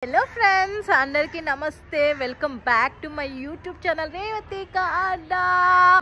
Hello friends, అందరికి నమస్తే. Welcome back to my YouTube channel Revathi Kada.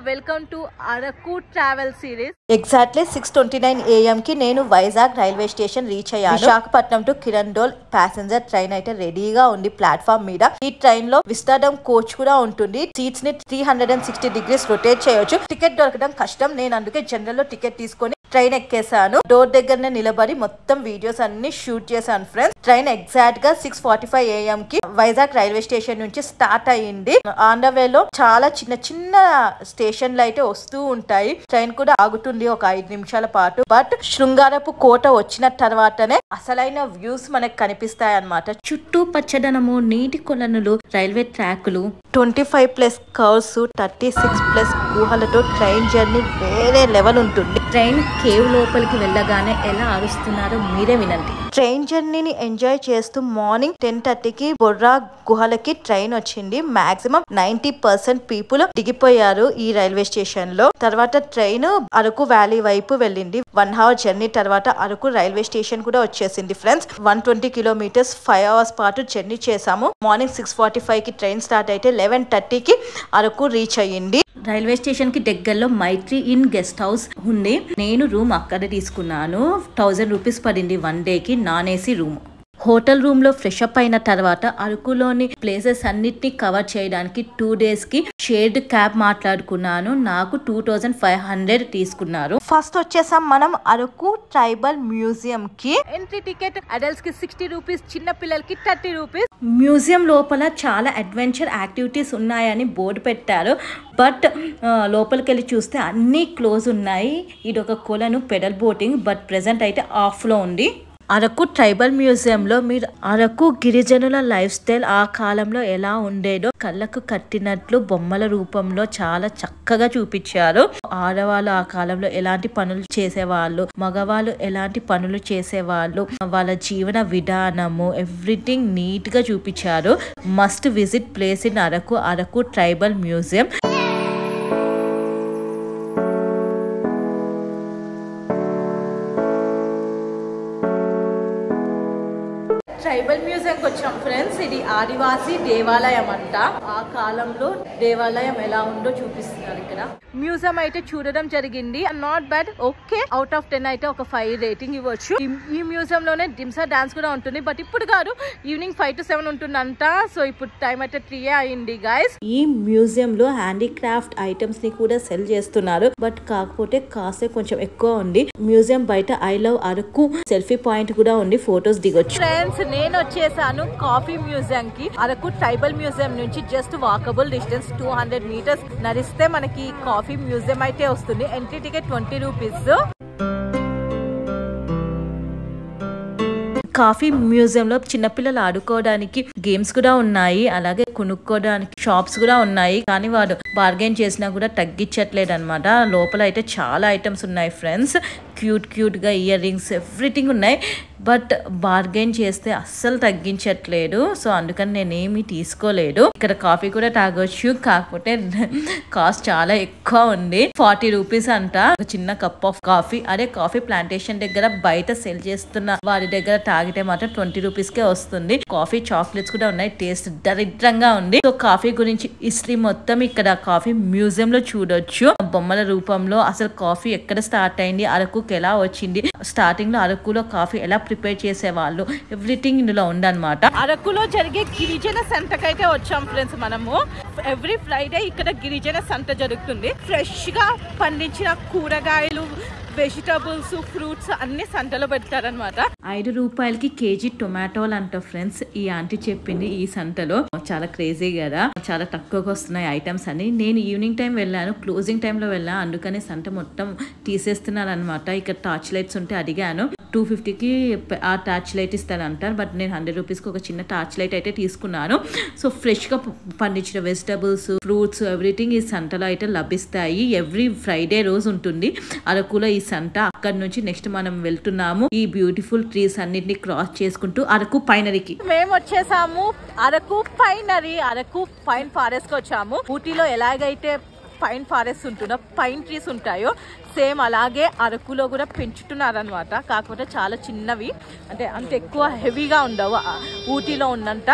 Welcome to Araku travel series. Exactly 6:29 AM కి నేను Vizag railway station reach అయ్యాను. Visakhapatnam to Kirandul passenger train అయితే రెడీగా ఉంది ప్లాట్ఫామ్ మీద. ఈ ట్రైన్ లో విస్టాడమ్ కోచ్ కూడా ఉంటుంది. సీట్స్ ని 360 degrees రొటేట్ చేయొచ్చు. టికెట్ దొరకడం కష్టం. నేను అందుకే జనరల్ లో టికెట్ తీసుకొని ట్రైన్ ఎక్కేసాను. డోర్ దగ్గరనే నిలబడి మొత్తం వీడియోస్ అన్ని షూట్ చేశాను ఫ్రెండ్స్. ట్రైన్ ఎగ్జాక్ట్ గా 6:45 AM కి వైజాగ్ రైల్వే స్టేషన్ నుంచి స్టార్ట్ అయ్యింది. ఆన్ ద వేలో చాలా చిన్న చిన్న స్టేషన్లు అయితే వస్తూ ఉంటాయి. ట్రైన్ కూడా ఆగుతుంది ఒక 5 నిమిషాల పాటు. బట్ శృంగారపు కోట వచ్చిన తర్వాతనే అసలైన వ్యూస్ మనకు కనిపిస్తాయి అన్నమాట. చుట్టూ పచ్చదనము, నీటి కొలనులు, రైల్వే ట్రాకులు, 25+ కర్వ్స్, 36+ గుహలతో ట్రైన్ జర్నీ వేరే లెవెల్ ఉంటుంది. ట్రైన్ కేవ్ లోపలికి వెళ్ళగానే ఎలా అరుస్తున్నారో మీరే వినండి. ట్రైన్ జర్నీని ఎంజాయ్ చేస్తూ మార్నింగ్ 10:30కి బొర్రా గుహలకి ట్రైన్ వచ్చింది. మాక్సిమం 90% పీపుల్ దిగిపోయారు ఈ రైల్వే స్టేషన్ లో. తర్వాత ట్రైన్ అరకు వ్యాలీ వైపు వెళ్ళింది. 1 hour జర్నీ తర్వాత అరకు రైల్వే స్టేషన్ కూడా వచ్చేసింది ఫ్రెండ్స్. 120 kilometers 5 hours పాటు జర్నీ చేసాము. మార్నింగ్ 6:45కి ట్రైన్ స్టార్ట్ అయితే 11:30కి అరకు రీచ్ అయ్యింది. రైల్వే స్టేషన్ కి దగ్గరలో మైత్రి ఇన్ గెస్ట్ హౌస్ ఉంది. నేను రూమ్ అక్కడ తీసుకున్నాను. 1000 రూపీస్ పడింది 1 డేకి. Non AC room. Hotel room లో ఫ్రెష్ అప్ అయిన తర్వాత అరకులోని ప్లేసెస్ అన్నిటిని కవర్ చేయడానికి 2 days కి షేర్డ్ క్యాబ్ మాట్లాడుకున్నాను. నాకు 2500 తీసుకున్నారు. ఫస్ట్ వచ్చేసాం మనం అరకు ట్రైబల్ మ్యూజియం కి. ఎంట్రీ టికెట్ అడల్ట్స్ కి 60 రూపీస్, చిన్న పిల్లలకి 30 రూపీస్. మ్యూజియం లోపల చాలా అడ్వెంచర్ యాక్టివిటీస్ ఉన్నాయని బోర్డు పెట్టారు. బట్ లోపలికి వెళ్ళి చూస్తే అన్నీ క్లోజ్ ఉన్నాయి. ఇది ఒక కొలను పెడల్ బోటింగ్, బట్ ప్రెసెంట్ అయితే ఆఫ్ లో ఉంది. అరకు ట్రైబల్ మ్యూజియంలో మీరు అరకు గిరిజనుల లైఫ్ స్టైల్ ఆ కాలంలో ఎలా ఉండేదో కళ్ళకు కట్టినట్లు బొమ్మల రూపంలో చాలా చక్కగా చూపించారు. ఆడవాళ్ళు ఆ కాలంలో ఎలాంటి పనులు చేసేవాళ్ళు, మగవాళ్ళు ఎలాంటి పనులు చేసేవాళ్ళు, వాళ్ళ జీవన విధానము, ఎవ్రీథింగ్ నీట్ గా చూపించారు. Must visit place in Araku, Araku tribal museum. Tribal మ్యూజియంకి వచ్చాం ఫ్రెండ్స్. ఇది ఆదివాసీ దేవాలయం అంట. ఆ కాలంలో దేవాలయం ఎలా ఉందో చూపిస్తున్నారు ఇక్కడ. మ్యూజియం అయితే చూడడం జరిగింది. Not bad, okay. Out of 10 అయితే ఒక 5 రేటింగ్ ఇవ్వచ్చు. ఈ మ్యూజియం లోనే దింసా డాన్స్ కూడా ఉంటుంది. బట్ ఇప్పుడు కాదు, ఈవినింగ్ 5 to 7 ఉంటుందంట. సో ఇప్పుడు టైం అయితే 3 అయింది గైస్. ఈ మ్యూజియం లో హ్యాండీక్రాఫ్ట్ ఐటమ్స్ ని కూడా సెల్ చేస్తున్నారు. బట్ కాకపోతే కాస్ట్ కొంచెం ఎక్కువ ఉంది. మ్యూజియం బయట I love Araku selfie point కూడా ఉంది, ఫొటోస్ దిగొచ్చు. ఫ్రెండ్స్, నేను వచ్చేసాను కాఫీ మ్యూజియం కి. అరకు ట్రైబల్ మ్యూజియం నుంచి జస్ట్ వాకబుల్ డిస్టెన్స్ 200 meters నడిస్తే మనకి కాఫీ మ్యూజియం అయితే వస్తుంది. Entry ticket 20 rupees. Coffee museum లో చిన్నపిల్లలు ఆడుకోవడానికి గేమ్స్ కూడా ఉన్నాయి. అలాగే కొనుక్కోవడానికి షాప్స్ కూడా ఉన్నాయి. కానీ వాడు బార్గెన్ చేసినా కూడా తగ్గించట్లేదు అనమాట. లోపల అయితే చాలా ఐటమ్స్ ఉన్నాయి ఫ్రెండ్స్. క్యూట్ గా ఇయర్ రింగ్స్, ఎవ్రీథింగ్ ఉన్నాయి. బట్ బార్గెన్ చేస్తే అస్సలు తగ్గించట్లేదు. సో అందుకని నేనేమి తీసుకోలేదు. ఇక్కడ కాఫీ కూడా తాగొచ్చు, కాకపోతే కాస్ట్ చాలా ఎక్కువ ఉంది. 40 రూపీస్ అంట ఒక చిన్న కప్ ఆఫ్ కాఫీ. అదే కాఫీ ప్లాంటేషన్ దగ్గర బయట సెల్ చేస్తున్న వారి దగ్గర తాగితే మాత్రం 20 రూపీస్కే వస్తుంది. కాఫీ చాక్లెట్స్ కూడా ఉన్నాయి. టేస్ట్ దరిద్రంగా ఉంది. సో కాఫీ గురించి హిస్టరీ మొత్తం ఇక్కడ కాఫీ మ్యూజియం లో చూడొచ్చు. బొమ్మల రూపంలో అసలు కాఫీ ఎక్కడ స్టార్ట్ అయింది, అరకుకి ఎలా వచ్చింది, స్టార్టింగ్ లో అరకులో కాఫీ ఎలా ప్రిపేర్ చేసేవాళ్ళు, ఎవ్రీథింగ్ ఇందులో ఉందన్నమాట. అరకులో జరిగే గిరిజన సంతకైతే వచ్చాం ఫ్రెండ్స్ మనము. ఎవ్రీ ఫ్రైడే ఇక్కడ గిరిజన సంత జరుగుతుంది. ఫ్రెష్ గా పండించిన కూరగాయలు, వెజిటబుల్స్, ఫ్రూట్స్ అన్ని సంతలో పెడతారనమాట. 5 రూపాయలకి కేజీ టొమాటోలు అంట ఫ్రెండ్స్. ఈ ఆంటీ చెప్పింది ఈ సంతలో. చాలా క్రేజీ కదా, చాలా తక్కువగా వస్తున్నాయి ఐటమ్స్ అని. నేను ఈవినింగ్ టైం వెళ్ళాను, క్లోజింగ్ టైంలో వెళ్ళాను. అందుకని సంత మొత్తం తీసేస్తున్నారు అనమాట. ఇక్కడ టార్చ్ లైట్స్ ఉంటే అడిగాను. 250కి ఆ టార్చ్ లైట్ ఇస్తారంటారు. బట్ నేను 100 రూపీస్కి ఒక చిన్న టార్చ్ లైట్ అయితే తీసుకున్నాను. సో ఫ్రెష్ గా పండించిన వెజిటబుల్స్, ఫ్రూట్స్, ఎవ్రీథింగ్ ఈ సంతలో అయితే లభిస్తాయి. ఎవ్రీ ఫ్రైడే రోజు ఉంటుంది అరకులో ఈ సంత. అక్కడ నుంచి నెక్స్ట్ మనం వెళ్తున్నాము ఈ బ్యూటిఫుల్ ట్రీస్ అన్నిటిని క్రాస్ చేసుకుంటూ అరకు పైనరీకి. మేము వచ్చేసాము అరకు పైనరీ, అరకు పైన్ ఫారెస్ట్ కి వచ్చాము. ఊటీలో ఎలాగైతే పైన్ ఫారెస్ట్ ఉంటుందో పైన్ ట్రీస్ ఉంటాయో సేమ్ అలాగే అరకులో కూడా పెంచుతున్నారనమాట. కాకపోతే చాలా చిన్నవి, అంటే అంత ఎక్కువ హెవీగా ఉండవు ఊటీలో ఉన్నంత.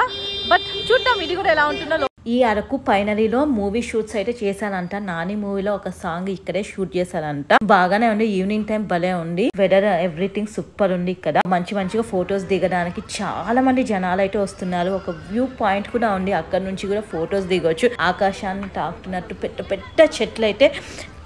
బట్ చూద్దాం ఇది కూడా ఎలా ఉంటుందో. ఈ అరకు పైనరీలో మూవీ షూట్స్ అయితే చేశానంట. నాని మూవీలో ఒక సాంగ్ ఇక్కడే షూట్ చేశారంట. బాగానే ఉంది, ఈవినింగ్ టైం భలే ఉంది, వెదర్ ఎవ్రీథింగ్ సూపర్ ఉంది. ఇక్కడ మంచిగా ఫొటోస్ దిగడానికి చాలా మంది జనాలు అయితే వస్తున్నారు. ఒక వ్యూ పాయింట్ కూడా ఉంది, అక్కడ నుంచి కూడా ఫొటోస్ దిగొచ్చు. ఆకాశాన్ని తాకుతున్నట్టు పెద్ద చెట్లు అయితే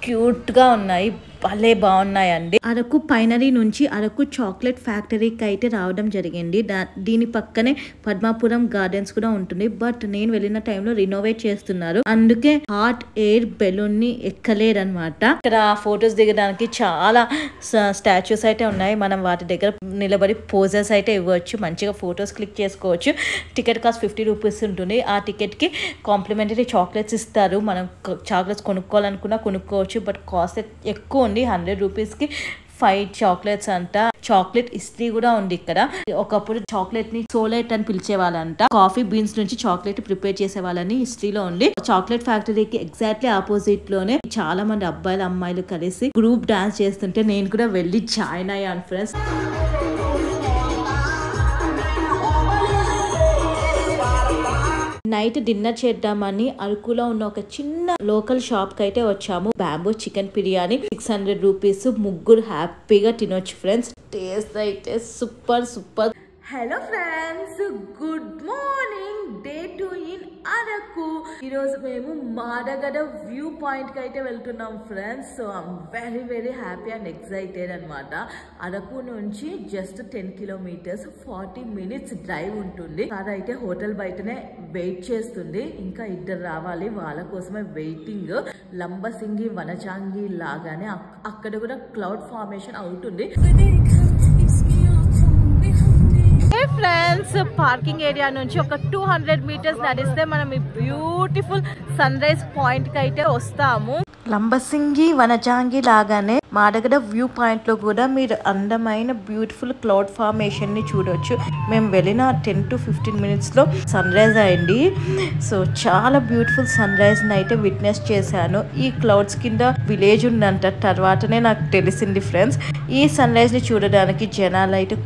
క్యూట్ గా ఉన్నాయి, భలే బాగున్నాయండి. అరకు పైనరీ నుంచి అరకు చాక్లెట్ ఫ్యాక్టరీకి అయితే రావడం జరిగింది. దీని పక్కనే పద్మాపురం గార్డెన్స్ కూడా ఉంటుంది. బట్ నేను వెళ్ళిన టైంలో రినోవేట్ చేస్తున్నారు, అందుకే హాట్ ఎయిర్ బెలూన్ ని ఎక్కలేదన్నమాట. ఇక్కడ ఫొటోస్ దిగడానికి చాలా స్టాచ్యూస్ అయితే ఉన్నాయి. మనం వాటి దగ్గర నిలబడి పోజెస్ అయితే ఇవ్వచ్చు, మంచిగా ఫొటోస్ క్లిక్ చేసుకోవచ్చు. టికెట్ కాస్ట్ 50 రూపీస్ ఉంటుంది. ఆ టికెట్ కి కాంప్లిమెంటరీ చాక్లెట్స్ ఇస్తారు. మనం చాక్లెట్స్ కొనుక్కోవాలనుకున్నా కొనుక్కోవచ్చు. బట్ కాస్ట్ ఎక్కువ ఉంది, 100 రూపీస్ కి 5 చాక్లెట్స్ అంట. చాక్లెట్ ఇస్త్రీ కూడా ఉంది ఇక్కడ. ఒకప్పుడు చాక్లెట్ ని సోలెట్ అని పిలిచేవాళ్ళంట. కాఫీ బీన్స్ నుంచి చాక్లెట్ ప్రిపేర్ చేసే వాళ్ళని హిస్టరీలో ఉంది. చాక్లెట్ ఫ్యాక్టరీకి ఎగ్జాక్ట్లీ ఆపోజిట్ లోనే చాలా మంది అబ్బాయిలు అమ్మాయిలు కలిసి గ్రూప్ డాన్స్ చేస్తుంటే నేను కూడా వెళ్ళి జాయిన్ అయ్యాను ఫ్రెండ్స్. నైట్ డిన్నర్ చేద్దామని అరకులో ఉన్న ఒక చిన్న లోకల్ షాప్ కి అయితే వచ్చాము. బ్యాంబూ చికెన్ బిర్యానీ 600 రూపీస్, ముగ్గురు హ్యాపీగా తినొచ్చు ఫ్రెండ్స్. టేస్ట్ అయితే super. Hello friends, good morning. Day 2 in Araku. ఈరోజు మేము మాడగడ వ్యూ పాయింట్ కి అయితే వెళ్తున్నాం friends. So I'm very happy and excited అనమాట. అరకు నుంచి జస్ట్ 10 కిలోమీటర్స్ 40 మినిట్స్ డ్రైవ్ ఉంటుంది. అదైతే హోటల్ బయటనే వెయిట్ చేస్తుంది. ఇంకా ఇద్దరు రావాలి, వాళ్ళ కోసమే వెయిటింగ్. లంబసింగి వనచాంగి లాగానే అక్కడ కూడా క్లౌడ్ ఫార్మేషన్ అవుతుంది. ఫ్రెండ్స్, పార్కింగ్ ఏరియా నుంచి ఒక 200 మీటర్స్ నడిస్తే మనం ఈ బ్యూటిఫుల్ సన్ రైజ్ పాయింట్ కి అయితే వస్తాము. లంబసింగి వనజాంగి లాగానే మాడగడ వ్యూ పాయింట్ లో కూడా మీరు అందమైన బ్యూటిఫుల్ క్లౌడ్ ఫార్మేషన్ ని చూడొచ్చు. మేము వెళ్ళిన 10 to 15 మినిట్స్ లో సన్ రైజ్ అయింది. సో చాలా బ్యూటిఫుల్ సన్ రైజ్ ని అయితే విట్నెస్ చేశాను. ఈ క్లౌడ్స్ కింద విలేజ్ ఉందంట, తర్వాతనే నాకు తెలిసింది ఫ్రెండ్స్. ఈ సన్ రైజ్ ని చూడడానికి జనాలు అయితే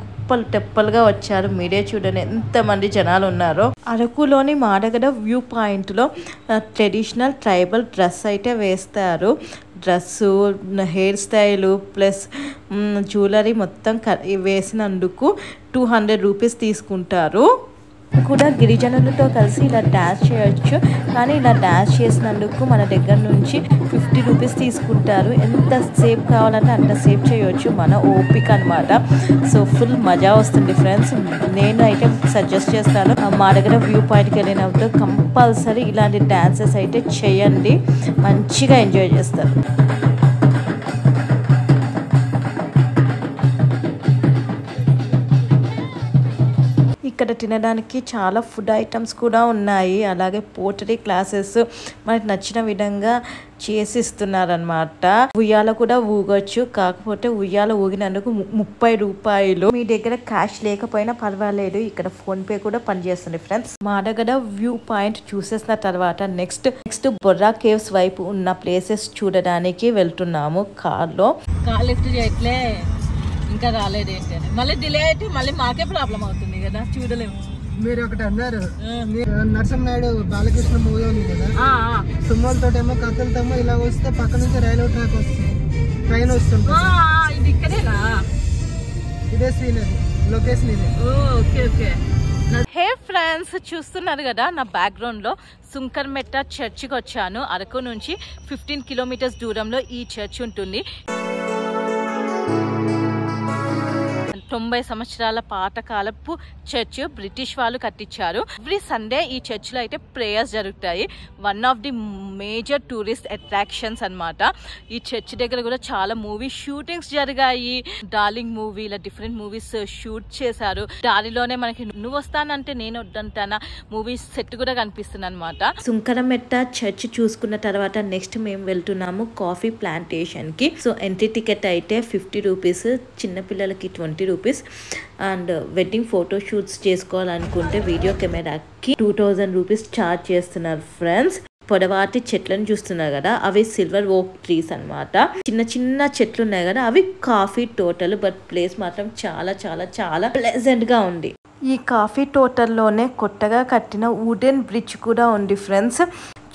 తెప్పలుగా వచ్చారు. మీరే చూడండి ఎంతమంది జనాలు ఉన్నారో. అరకులోని మాడగడ వ్యూ పాయింట్ లో ట్రెడిషనల్ ట్రైబల్ డ్రెస్ అయితే వేస్తారు. Dress, hair style plus jewellery మొత్తం వేసినందుకు 200 రూపీస్ తీసుకుంటారు. కూడా గిరిజనులతో కలిసి ఇలా డాన్స్ చేయొచ్చు, కానీ ఇలా డాన్స్ చేసినందుకు మన దగ్గర నుంచి 50 రూపీస్ తీసుకుంటారు. ఎంత సేపు కావాలంటే అంత సేపు చేయొచ్చు, మన ఓపిక అనమాట. సో ఫుల్ మజా వస్తుంది ఫ్రెండ్స్. నేను అయితే సజెస్ట్ చేస్తాను, మా దగ్గర వ్యూ పాయింట్కి వెళ్ళినప్పుడు కంపల్సరీ ఇలాంటి డాన్సెస్ అయితే చేయండి, మంచిగా ఎంజాయ్ చేస్తారు. ఇక్కడ తినడానికి చాలా ఫుడ్ ఐటమ్స్ కూడా ఉన్నాయి. అలాగే పోటరీ క్లాసెస్ మనకి నచ్చిన విధంగా చేసి ఇస్తున్నారనమాట. ఉయ్యాల కూడా ఊగొచ్చు, కాకపోతే ఉయ్యాల ఊగినందుకు 30 రూపాయలు. మీ దగ్గర క్యాష్ లేకపోయినా పర్వాలేదు, ఇక్కడ ఫోన్ పే కూడా పనిచేస్తుంది ఫ్రెండ్స్. మాడగడ వ్యూ పాయింట్ చూసేసిన తర్వాత నెక్స్ట్ బొర్రా కేవ్స్ వైపు ఉన్న ప్లేసెస్ చూడడానికి వెళ్తున్నాము కార్లో. కార్ లిఫ్ట్ చేయట్లే, ఇంకా రాలేదు ఏంటని మళ్ళీ డిలే అయితే మళ్ళీ మాకే ప్రాబ్లం అవుతుంది కదా, చూడలేము. మీరు ఒకటి అన్నారు, నరసింహనాయుడు బాలకృష్ణ మూవీ ఉంది కదా, సుమ్మలతోటేమో కథలతోమో ఇలా వస్తే పక్క నుంచి రైల్వే ట్రాక్ వస్తుంది, ట్రైన్ వస్తుంది. ఇది ఇక్కడేనా? ఇదే సీన్, అది లొకేషన్ ఇదే. ఓకే. హే ఫ్రెండ్స్, చూస్తున్నారు కదా నా బ్యాక్గ్రౌండ్ లో సుంకర్మెట్ట చర్చికి వచ్చాను. అరకు నుంచి 15 కిలోమీటర్స్ దూరంలో ఈ చర్చ్ ఉంటుంది. 90 సంవత్సరాల పాతకాలపు చర్చ్, బ్రిటిష్ వాళ్ళు కట్టించారు. ఎవ్రీ సండే ఈ చర్చ్ లో అయితే ప్రేయర్స్ జరుగుతాయి. One of the major tourist attractions అన్నమాట. ఈ చర్చ్ దగ్గర కూడా చాలా మూవీ షూటింగ్స్ జరిగాయి. డార్లింగ్ మూవీ, ఇలా డిఫరెంట్ మూవీస్ షూట్ చేశారు. దారిలోనే మనకి నువ్వు వస్తానంటే నేను వద్దంటానా మూవీ సెట్ కూడా కనిపిస్తుంది అనమాట. సుంకరమెట్ట చర్చ్ చూసుకున్న తర్వాత నెక్స్ట్ మేము వెళ్తున్నాము కాఫీ ప్లాంటేషన్ కి. సో ఎంట్రీ టికెట్ అయితే 50 రూపీస్, చిన్నపిల్లలకి 20 rupees. And wedding photo shoots చేసుకోవాలనుకుంటే వీడియో కెమెరాకి 2000 రూపీస్ ఛార్జ్ చేస్తున్నారు ఫ్రెండ్స్. పొడవాటి చెట్లను చూస్తున్నారు కదా, అవి సిల్వర్ ఓక్ ట్రీస్ అన్నమాట. చిన్న చిన్న చెట్లు ఉన్నాయి కదా, అవి కాఫీ తోటలు. బట్ ప్లేస్ మాత్రం చాలా చాలా చాలా ప్లెజెంట్ గా ఉంది. ఈ కాఫీ తోటల్లోనే కొత్తగా కట్టిన వుడెన్ బ్రిడ్జ్ కూడా ఉంది ఫ్రెండ్స్.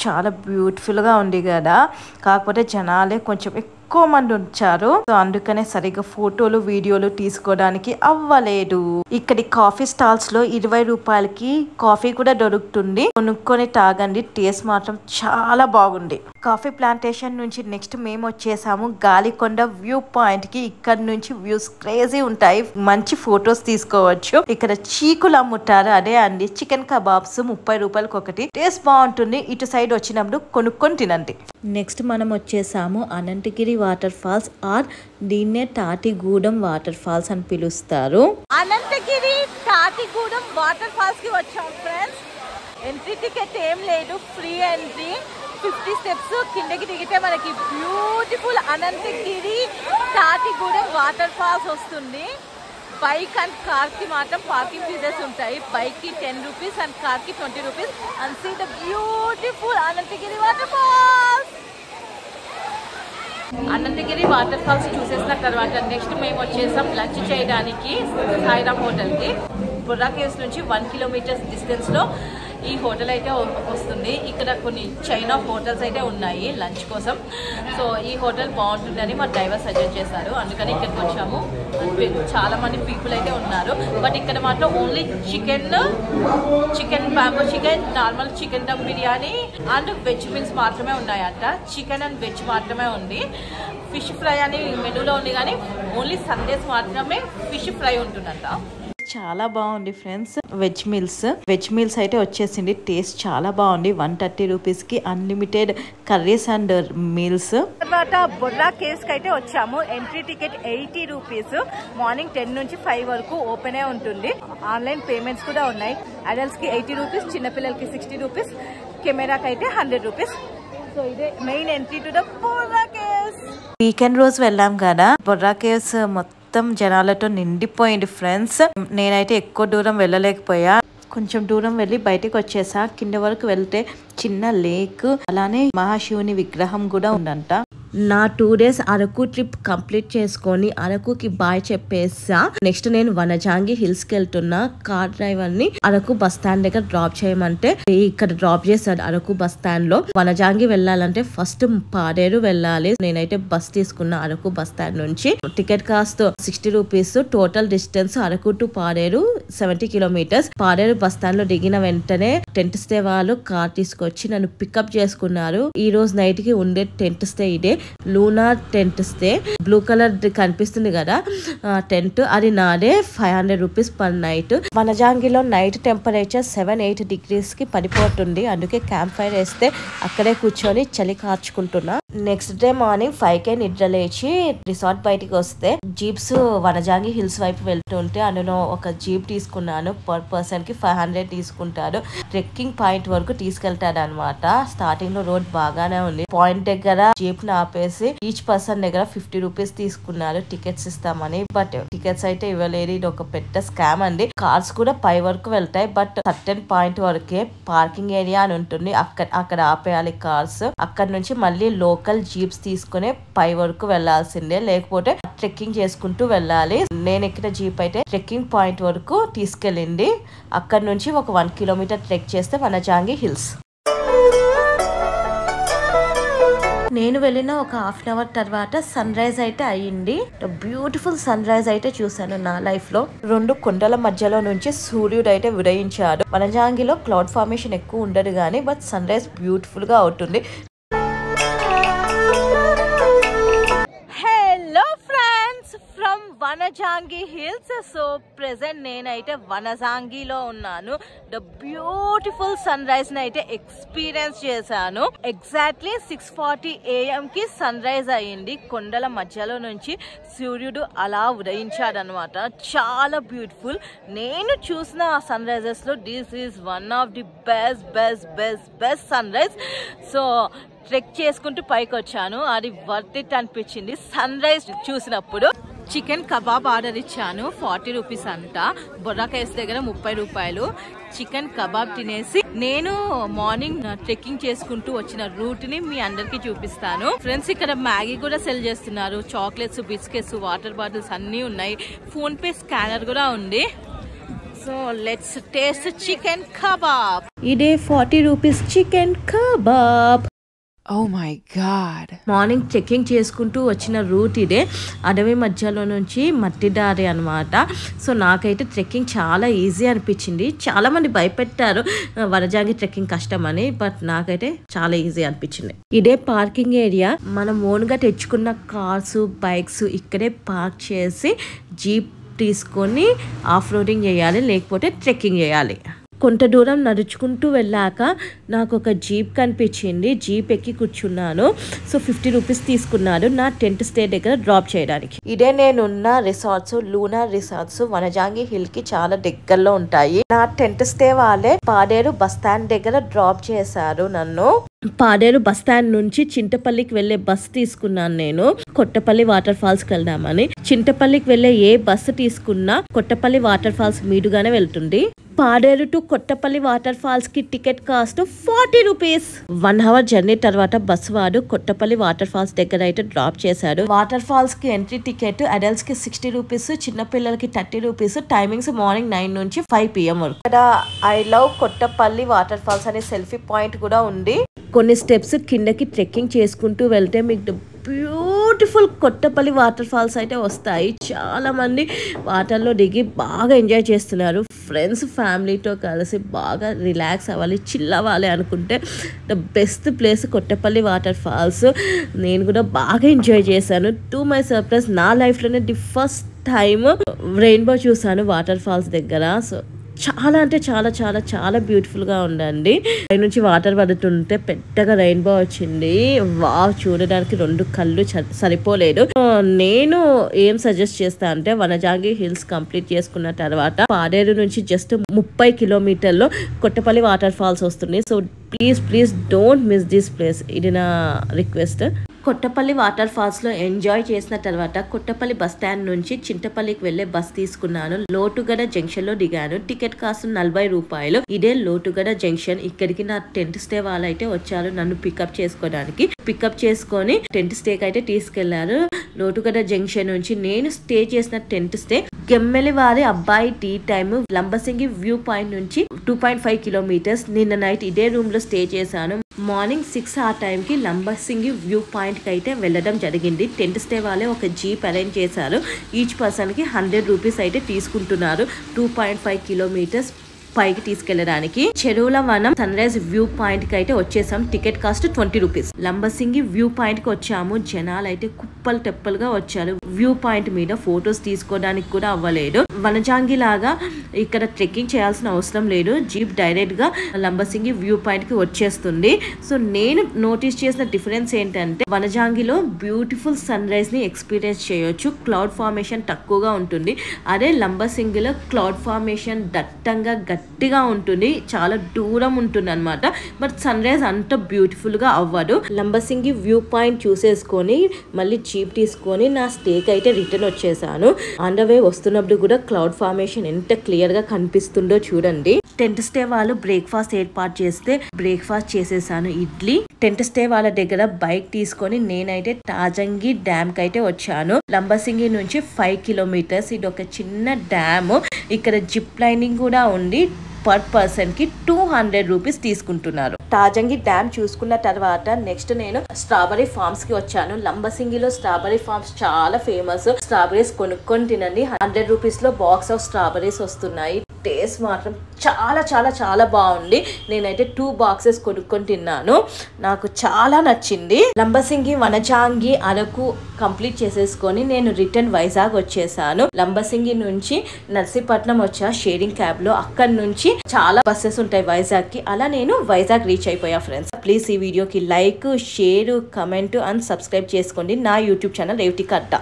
చాలా బ్యూటిఫుల్ గా ఉంది కదా, కాకపోతే జనాలే కొంచెం ఎక్కువ మంది వచ్చారు. సో అందుకనే సరిగ్గా ఫోటోలు వీడియోలు తీసుకోవడానికి అవ్వలేదు. ఇక్కడి కాఫీ స్టాల్స్ లో 20 రూపాయలకి కాఫీ కూడా దొరుకుతుంది. కొనుక్కొని తాగండి, టేస్ట్ మాత్రం చాలా బాగుంది. కాఫీ ప్లాంటేషన్ నుంచి నెక్స్ట్ మేము వచ్చేసాము గాలికొండ వ్యూ పాయింట్ కి. ఇక్కడ నుంచి వ్యూస్ క్రేజీ ఉంటాయి, మంచి ఫొటోస్ తీసుకోవచ్చు. ఇక్కడ చీకులు అమ్ముతారు, అదే అండి చికెన్ కబాబ్స్ 30 రూపాయలకి ఒకటి. టేస్ట్ బాగుంటుంది. ఇటు సైడ్ వచ్చినప్పుడు కొనుక్కొని తినండి. నెక్స్ట్ మనం వచ్చేసాము అనంతగిరి వాటర్ ఫాల్స్, ఆర్ దీన్నే తాటిగూడెం వాటర్ ఫాల్స్ అని పిలుస్తారు. అనంతగిరి తాటిగూడెం వాటర్ ఫాల్స్ కి వచ్చాం ఫ్రెండ్స్. ఎంట్రీ టికెట్ ఏం లేదు, ఫ్రీ ఎంట్రీ. 50 స్టెప్స్ కిందకి దిగితే మనకి beautiful Anantagiri Tatigudem water falls వస్తుంది. బైక్ అండ్ కార్ కి మాత్రం పార్కింగ్ ఫీజెస్ ఉంటాయి. బైక్ కి 10 రూపీస్ అండ్ కార్ కి 20 rupees. And see the beautiful Ananthagiri waterfalls. Ananthagiri waterfalls చూసేసిన తర్వాత నెక్స్ట్ మేము వచ్చేసాం లంచ్ చేయడానికి సాయిరామ్ హోటల్ కి. బుర్రా కేవ్స్ నుంచి 1 కిలోమీటర్స్ డిస్టెన్స్ లో ఈ హోటల్ అయితే వస్తుంది. ఇక్కడ కొన్ని చైనా హోటల్స్ అయితే ఉన్నాయి లంచ్ కోసం. సో ఈ హోటల్ బాగుంటుందని మా డ్రైవర్ సజెస్ట్ చేశారు, అందుకని ఇక్కడికి వచ్చాము. చాలా మంది పీపుల్ అయితే ఉన్నారు. బట్ ఇక్కడ మాత్రం only chicken bamboo chicken, normal chicken dum biryani and veg meals మాత్రమే ఉన్నాయంట. చికెన్ అండ్ వెజ్ మాత్రమే ఉంది. ఫిష్ ఫ్రై అని మెనూలో ఉంది, కానీ ఓన్లీ సండేస్ మాత్రమే ఫిష్ ఫ్రై ఉంటుందంట. చాలా బాగుంది ఫ్రెండ్స్. వెజ్ మీల్స్ అయితే వచ్చేసింది. టేస్ట్ చాలా బాగుంది. 130 రూపీస్ కి అన్లిమిటెడ్ కర్రీస్ అండ్ మీల్స్. తర్వాత బొర్రా కేవ్స్ కి అయితే వచ్చాము. Entry ticket 80 rupees. మార్నింగ్ 10 నుంచి 5 వరకు ఓపెన్ ఉంటుంది. ఆన్లైన్ పేమెంట్స్ కూడా ఉన్నాయి. అడల్ట్స్ కి 80 రూపీస్, చిన్నపిల్లలకి 60 రూపీస్, కెమెరాకి అయితే 100 రూపీస్. సో ఇదే main entry to the Borra caves. Weekend రోజు వెళ్ళాం కదా, బొర్రా కేవ్స్ మొత్తం జనాలతో నిండిపోయింది ఫ్రెండ్స్. నేనైతే ఎక్కువ దూరం వెళ్ళలేకపోయా, కొంచెం దూరం వెళ్ళి బయటకు వచ్చేసా. కింద వరకు వెళ్తే చిన్న లేక్, అలానే మహాశివుని విగ్రహం కూడా ఉందంట. నా 2 days అరకు ట్రిప్ కంప్లీట్ చేసుకొని అరకుకి బాయ్ చెప్పేసా. నెక్స్ట్ నేను వనజాంగి హిల్స్ కి వెళ్తున్నా. కార్ డ్రైవర్ ని అరకు బస్ స్టాండ్ దగ్గర డ్రాప్ చేయమంటే ఇక్కడ డ్రాప్ చేశాడు. అరకు బస్ స్టాండ్ లో వనజాంగి వెళ్ళాలంటే ఫస్ట్ పాడేరు వెళ్ళాలి. నేనైతే బస్ తీసుకున్నా అరకు బస్ స్టాండ్ నుంచి. Ticket cost 60 rupees. Total distance Araku to Paderu 70 kilometres. Paderu bus stand లో దిగిన వెంటనే టెంట్ స్టే వాళ్ళు కార్ తీసుకొచ్చి నన్ను పికప్ చేసుకున్నారు. ఈ రోజు నైట్ కి ఉండే టెంట్ స్టే ఇదే, Luna tent stay. Blue colour కనిపిస్తుంది కదా టెంట్, అది నాదే. 500 రూపీస్ పర్ నైట్. వనజాంగిలో నైట్ టెంపరేచర్ 7-8 degrees కి పడిపోతుంది. అందుకే క్యాంప్ ఫైర్ వేస్తే అక్కడే కూర్చొని చలి కార్చుకుంటున్నా. నెక్స్ట్ డే మార్నింగ్ 5కే నిద్ర లేచి రిసార్ట్ బయటికి వస్తే జీప్స్ వనజాంగి హిల్స్ వైపు వెళ్తుంటే అందులో ఒక జీప్ తీసుకున్నాను. పర్ పర్సన్ కి 500 తీసుకుంటారు. ట్రెక్కింగ్ పాయింట్ వరకు తీసుకెళ్తాడు అనమాట. స్టార్టింగ్ లో రోడ్ బాగానే ఉంది. పాయింట్ దగ్గర జీప్ ని ఆపేసి ఈచ్ పర్సన్ దగ్గర 50 రూపీస్ తీసుకున్నారు టికెట్స్ ఇస్తామని. బట్ టికెట్స్ అయితే ఇవ్వలేదు. ఇది ఒక పెద్ద స్కామ్ అండి. కార్స్ కూడా పై వరకు వెళ్తాయి, బట్ సర్టెన్ పాయింట్ వరకే పార్కింగ్ ఏరియా అని ఉంటుంది. అక్కడ ఆపేయాలి కార్స్. అక్కడ నుంచి మళ్ళీ లోకల్ జీప్స్ తీసుకుని పై వరకు వెళ్లాల్సిందే, లేకపోతే ట్రెక్కింగ్ చేసుకుంటూ వెళ్ళాలి. నేను ఎక్కిన జీప్ అయితే ట్రెక్కింగ్ పాయింట్ వరకు తీసుకెళ్ళింది. అక్కడ నుంచి ఒక 1 kilometer ట్రెక్ చేస్తే వనజాంగి హిల్స్. నేను వెళ్ళిన ఒక 1/2 hour తర్వాత సన్ రైజ్ అయితే అయ్యింది. బ్యూటిఫుల్ సన్ రైజ్ అయితే చూసాను నా లైఫ్ లో. 2 కొండల మధ్యలో నుంచి సూర్యుడు అయితే ఉదయించాడు. వనజాంగిలో క్లౌడ్ ఫార్మేషన్ ఎక్కువ ఉండదు కానీ బట్ సన్ రైజ్ బ్యూటిఫుల్ గా అవుతుంది. Hello friends from Vanajangi hills. So present నేనైతే వనజాంగిలో ఉన్నాను. ద బ్యూటిఫుల్ సన్ రైజ్ ని అయితే ఎక్స్పీరియన్స్ చేశాను. ఎగ్జాక్ట్లీ 6:40 AM కి సన్ రైజ్ అయ్యింది. కొండల మధ్యలో నుంచి సూర్యుడు అలా ఉదయించాడు అనమాట. చాలా బ్యూటిఫుల్. నేను చూసిన సన్ రైజెస్ లో this is one of the best sunrise. So trek చేసుకుంటూ పైకి వచ్చాను. అది వర్త్ ఇట్ అనిపించింది సన్ రైజ్ చూసినప్పుడు. చికెన్ కబాబ్ ఆర్డర్ ఇచ్చాను. 40 రూపీస్ అంట. బొర్రా కేవ్స్ దగ్గర 30 రూపాయలు. చికెన్ కబాబ్ తినేసి నేను మార్నింగ్ ట్రెక్కింగ్ చేసుకుంటూ వచ్చిన రూట్ ని మీ అందరికి చూపిస్తాను ఫ్రెండ్స్. ఇక్కడ మ్యాగీ కూడా సెల్ చేస్తున్నారు, చాక్లెట్స్, బిస్కెట్స్, వాటర్ బాటిల్స్ అన్ని ఉన్నాయి, ఫోన్ పే స్కానర్ కూడా ఉంది. So let's taste chicken kebab. ఇదే 40 rupees chicken kebab. Oh my god. Morning trekking చేసుకుంటూ వచ్చిన రూట్ ఇదే, అడవి మధ్యలో నుంచి మట్టి దారి అనమాట. సో నాకైతే ట్రెక్కింగ్ చాలా ఈజీ అనిపించింది. చాలా మంది భయపెట్టారు వనజాంగి ట్రెక్కింగ్ కష్టమని, బట్ నాకైతే చాలా ఈజీ అనిపించింది. ఇదే పార్కింగ్ ఏరియా. మనం ఓన్గా తెచ్చుకున్న కార్స్, బైక్స్ ఇక్కడే పార్క్ చేసి జీప్ తీసుకొని ఆఫ్ రోడింగ్ చేయాలి, లేకపోతే ట్రెక్కింగ్ చేయాలి. కొంత దూరం నడుచుకుంటూ వెళ్ళాక నాకు ఒక జీప్ కనిపించింది, జీప్ ఎక్కి కూర్చున్నాను. సో 50 రూపీస్ తీసుకున్నాడు నా టెంట్ స్టే దగ్గర డ్రాప్ చేయడానికి. ఇదే నేనున్న రిసార్ట్స్, లూనార్ రిసార్ట్స్ వనజాంగి హిల్ కి చాలా దగ్గరలో ఉంటాయి. నా టెంట్ స్టే వాళ్ళే పాడేరు బస్ స్టాండ్ దగ్గర డ్రాప్ చేశారు నన్ను. పాడేరు బస్ స్టాండ్ నుంచి చింతపల్లికి వెళ్లే బస్ తీసుకున్నాను నేను, కొట్టపల్లి వాటర్ ఫాల్స్ కి వెళ్దామని. చింతపల్లికి వెళ్లే ఏ బస్సు తీసుకున్నా కొట్టపల్లి వాటర్ ఫాల్స్ మీదుగానే వెళ్తుంది. Paderu to Kottapalli waterfalls కి ticket cost 40 rupees. 1 hour journey తర్వాత బస్సు వాడు కొట్టపల్లి వాటర్ ఫాల్స్ దగ్గర అయితే డ్రాప్ చేశాడు. వాటర్ ఫాల్స్ కి ఎంట్రీ టికెట్ అడల్ట్స్ కి 60 రూపీస్, చిన్న పిల్లలకి 30 రూపీస్. టైమింగ్స్ మార్నింగ్ 9 నుంచి 5 PM వరకు. ఇక్కడ I love Kottapalli waterfalls అనే సెల్ఫీ పాయింట్ కూడా ఉంది. కొన్ని స్టెప్స్ కిందకి ట్రెక్కింగ్ చేసుకుంటూ వెళ్తే మీకు బ్యూటిఫుల్ కొట్టపల్లి వాటర్ ఫాల్స్ అయితే వస్తాయి. చాలా మంది వాటర్లో దిగి బాగా ఎంజాయ్ చేస్తున్నారు. ఫ్రెండ్స్, ఫ్యామిలీతో కలిసి బాగా రిలాక్స్ అవ్వాలి, చిల్ అవ్వాలి అనుకుంటే the best place Kottapalli waterfalls. నేను కూడా బాగా ఎంజాయ్ చేశాను. టు మై సర్ప్రైజ్ నా లైఫ్లోనే ది ఫస్ట్ టైం రెయిన్బో చూసాను వాటర్ ఫాల్స్ దగ్గర. సో చాలా అంటే చాలా చాలా చాలా బ్యూటిఫుల్గా ఉందండి. పై నుంచి వాటర్ పడుతుంటే పెద్దగా రెయిన్బో వచ్చింది. వావ్, చూడడానికి 2 కళ్ళు సరిపోలేదు. నేను ఏం సజెస్ట్ చేస్తా అంటే వనజాంగి హిల్స్ కంప్లీట్ చేసుకున్న తర్వాత పాడేరు నుంచి జస్ట్ 30 కిలోమీటర్లో కొట్టపల్లి వాటర్ ఫాల్స్ వస్తుంది. So please don't miss this place. ఇది నా రిక్వెస్ట్. కొట్టపల్లి వాటర్ ఫాల్స్ లో ఎంజాయ్ చేసిన తర్వాత కొట్టపల్లి బస్ స్టాండ్ నుంచి చింతపల్లికి వెళ్లే బస్ తీసుకున్నాను. లోటుగడ జంక్షన్ లో దిగాను. టికెట్ కాస్ట్ 40 రూపాయలు. ఇదే లోటుగడ జంక్షన్. ఇక్కడికి నా టెంట్ స్టే వాళ్ళు అయితే వచ్చారు నన్ను పికప్ చేసుకోవడానికి. పికప్ చేసుకొని టెంట్ స్టేకి అయితే తీసుకెళ్లారు. లోటుగడ జంక్షన్ నుంచి నేను స్టే చేసిన టెంట్ స్టే గెమ్మెలి వారి అబ్బాయి tea time Lambasingi view point నుంచి 2.5 కిలోమీటర్స్. నిన్న నైట్ ఇదే రూమ్ లో స్టే చేశాను. మార్నింగ్ 6 ఆ టైంకి లంబసింగి వ్యూ పాయింట్ కి అయితే వెళ్ళడం జరిగింది. టెంట్ స్టే వాళ్ళే ఒక జీప్ అరేంజ్ చేశారు. ఈచ్ పర్సన్ కి 100 రూపీస్ అయితే తీసుకుంటున్నారు. 2.5 కిలోమీటర్స్ పైకి తీసుకెళ్లడానికి. చెరువుల వనం సన్ రైజ్ వ్యూ పాయింట్ కి అయితే వచ్చేసాం. Ticket cost 20 rupees. Lambasingi view point కి వచ్చాము. జనాలు అయితే కుప్పలు తెప్పలుగా వచ్చారు. వ్యూ పాయింట్ మీద ఫొటోస్ తీసుకోవడానికి కూడా అవ్వలేదు. వనజాంగి లాగా ఇక్కడ ట్రెక్కింగ్ చేయాల్సిన అవసరం లేదు. జీప్ డైరెక్ట్ గా లంబసింగి వ్యూ పాయింట్ కి వచ్చేస్తుంది. సో నేను నోటీస్ చేసిన డిఫరెన్స్ ఏంటంటే వనజాంగిలో బ్యూటిఫుల్ సన్ రైజ్ ని ఎక్స్పీరియన్స్ చేయొచ్చు. క్లౌడ్ ఫార్మేషన్ తక్కువగా ఉంటుంది. అదే లంబసింగిలో క్లౌడ్ ఫార్మేషన్ దట్టంగా గట్టిగా ఉంటుంది, చాలా దూరం ఉంటుంది అనమాట. బట్ సన్ రైజ్ అంత బ్యూటిఫుల్ గా అవ్వదు. లంబసింగి వ్యూ పాయింట్ చూసేసుకొని మళ్ళీ జీప్ తీసుకొని నా స్టేకి అయితే రిటర్న్ వచ్చేసాను. ఆన్ ద వే వస్తున్నప్పుడు కూడా క్లౌడ్ ఫార్మేషన్ ఎంత క్లియర్ గా కనిపిస్తుందో చూడండి. టెంట్ స్టే వాళ్ళు బ్రేక్ఫాస్ట్ ఏర్పాటు చేస్తే బ్రేక్ఫాస్ట్ చేసేసాను. ఇడ్లీ. టెంట్ స్టే వాళ్ళ దగ్గర బైక్ తీసుకొని నేనైతే తాజంగి డ్యామ్ కి అయితే వచ్చాను. లంబసింగి నుంచి 5 కిలోమీటర్స్. ఇది ఒక చిన్న డ్యామ్. ఇక్కడ జిప్ లైనింగ్ కూడా ఉంది. పర్ పర్సన్ కి 200 రూపీస్ తీసుకుంటున్నారు. తాజంగి డ్యామ్ చూసుకున్న తర్వాత నెక్స్ట్ నేను స్ట్రాబెరీ ఫార్మ్స్ కి వచ్చాను. లంబసింగిలో స్ట్రాబెరీ ఫార్మ్స్ చాలా ఫేమస్. స్ట్రాబెరీస్ కొనుక్కొని తినండి. 100 రూపీస్ లో బాక్స్ ఆఫ్ స్ట్రాబెరీస్ వస్తున్నాయి. టేస్ట్ మాత్రం చాలా చాలా చాలా బాగుంది. నేనైతే 2 బాక్సెస్ కొనుక్కొని తిన్నాను. నాకు చాలా నచ్చింది. లంబసింగి, వనజాంగి, అరకు కంప్లీట్ చేసేసుకొని నేను రిటర్న్ వైజాగ్ వచ్చేసాను. లంబసింగి నుంచి నర్సీపట్నం వచ్చా షేరింగ్ క్యాబ్ లో. అక్కడి నుంచి చాలా బస్సెస్ ఉంటాయి వైజాగ్ కి. అలా నేను వైజాగ్ రీచ్ అయిపోయా ఫ్రెండ్స్. ప్లీజ్ ఈ వీడియోకి like, share, comment and subscribe చేసుకోండి నా యూట్యూబ్ ఛానల్ రేవతిక అడ్డా.